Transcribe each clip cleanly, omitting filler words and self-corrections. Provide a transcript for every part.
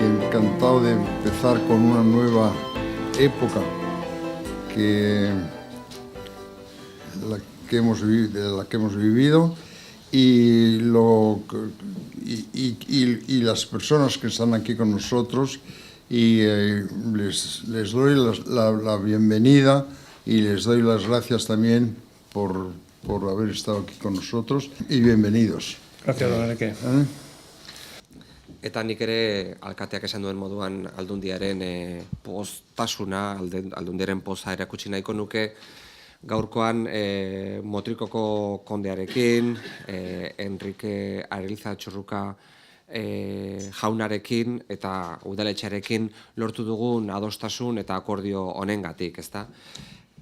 encantado de empezar con una nueva época de la que hemos vivido y las personas que están aquí con nosotros y les doy la bienvenida y les doy las gracias también por haber estado aquí con nosotros y bienvenidos. Gracias, don Enrique. Eta nik ere alkateak esan duen moduan Aldundiaren poztasuna, Aldundiaren poza erakutsi nahiko nuke gaurkoan Mutrikoko kondearekin, Enrique Arelza Txurruka jaunarekin eta udaletxearekin lortu dugun adostasun eta akordio honengatik, ezta?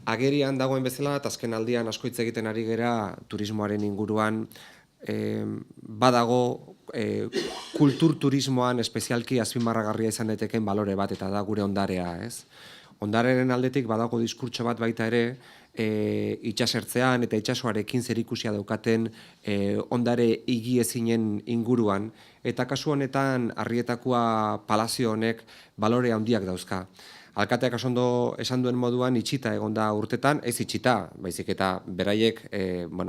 Agerian dagoen bezala, eta azken aldian asko hitz egiten ari gera turismoaren inguruan, badago kultur turismoan espezialki azpimarragarria izan daiteken balore bat, eta da gure ondarea, ez? Ondarearen aldetik badago diskurtso bat baita ere, itsasertzean eta itsasoarekin zerikusia daukaten ondare higiezinen inguruan, eta kasu honetan Arrietakoa palazio honek balore handiak dauzka. Alkateak ondo esan duen moduan itxita egon da urtetan, ez itxita, baizik eta beraiek,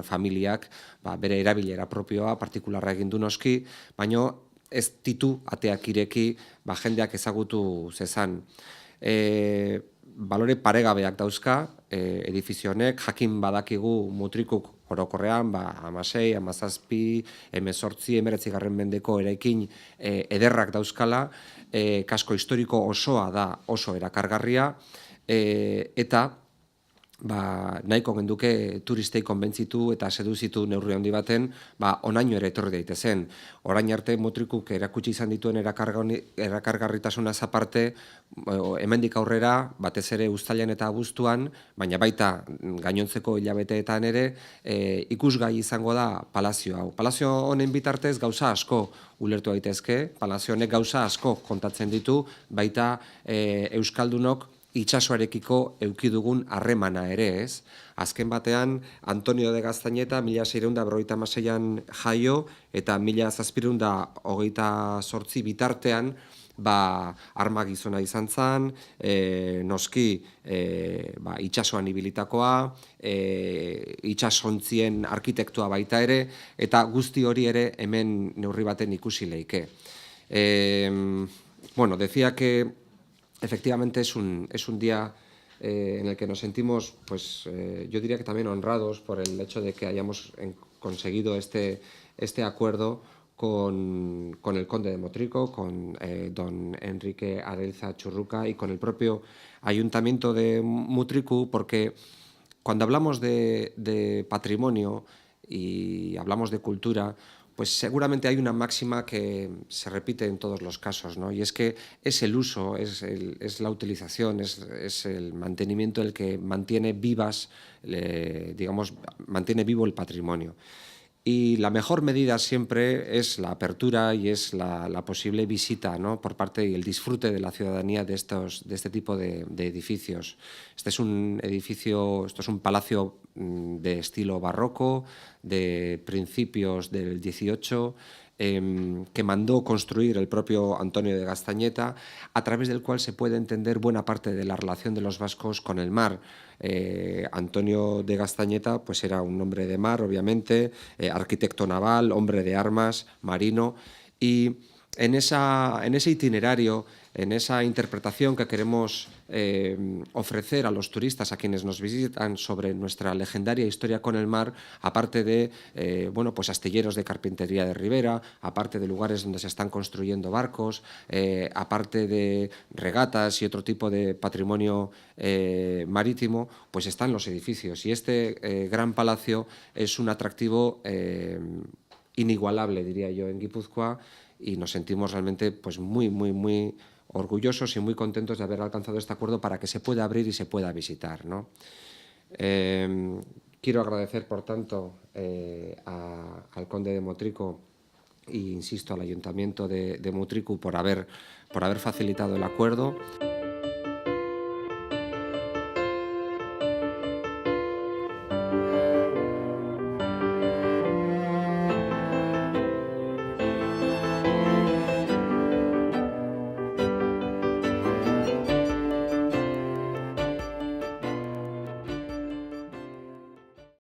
familiak, bere erabilera propioa, partikularra egin du noski, baino ez ditu ateak ireki jendeak ezagutu zezan. Balore paregabeak dauzka, edifizio honek, jakin badakigu Mutrikuk orokorrean, 16, 17, 18, 19. mendeko eraikin ederrak dauzkala, kasko historiko osoa da oso erakargarria, eta nahiko genduke turistei konbentzitu eta seduzitu neurri handi baten, onaino ere etorri daitezen. Orain arte Mutrikuk erakutsi izan dituen erakargarritasunaz aparte, hemendik aurrera, batez ere uztailean eta abuztuan, baina baita gainontzeko hilabeteetan ere, ikusgai izango da palazio hau. Palazio honen bitartez gauza asko ulertu daitezke, palazio honek gauza asko kontatzen ditu, baita euskaldunok itsasoarekiko edukidugun harremana ere, ez? Azken batean, Antonio de Gaztañeta 1656an jaio eta 1728 bitartean arma gizona izan zen, noski itsasoan ibilitakoa, itsasontzien arkitektua baita ere, eta guzti hori ere hemen neurri baten ikusi leike. Decía que efectivamente es un día en el que nos sentimos, yo diría que también honrados por el hecho de que hayamos conseguido este acuerdo con el conde de Motrico, con don Enrique Arelza Txurruka y con el propio ayuntamiento de Mutriku, porque cuando hablamos de patrimonio y hablamos de cultura, pues seguramente hay una máxima que se repite en todos los casos, ¿no? Y es que es el uso, es la utilización, es el mantenimiento el que mantiene mantiene vivo el patrimonio. Y la mejor medida siempre es la apertura y es la posible visita, ¿no?, por parte y el disfrute de la ciudadanía de este tipo de edificios. Este es un palacio de estilo barroco, de principios del XVIII, que mandó construir el propio Antonio de Gaztañeta, a través del cual se puede entender buena parte de la relación de los vascos con el mar. Antonio de Gaztañeta pues era un hombre de mar, obviamente, arquitecto naval, hombre de armas, marino, y en ese itinerario, en esa interpretación que queremos ofrecer a los turistas, a quienes nos visitan, sobre nuestra legendaria historia con el mar, aparte de astilleros de carpintería de ribera, aparte de lugares donde se están construyendo barcos, aparte de regatas y otro tipo de patrimonio marítimo, pues están los edificios. Y este gran palacio es un atractivo inigualable, diría yo, en Guipúzcoa, y nos sentimos realmente pues muy orgullosos y muy contentos de haber alcanzado este acuerdo para que se pueda abrir y se pueda visitar, ¿no? Quiero agradecer, por tanto, al conde de Motrico e, insisto, al ayuntamiento de Mutriku por haber facilitado el acuerdo.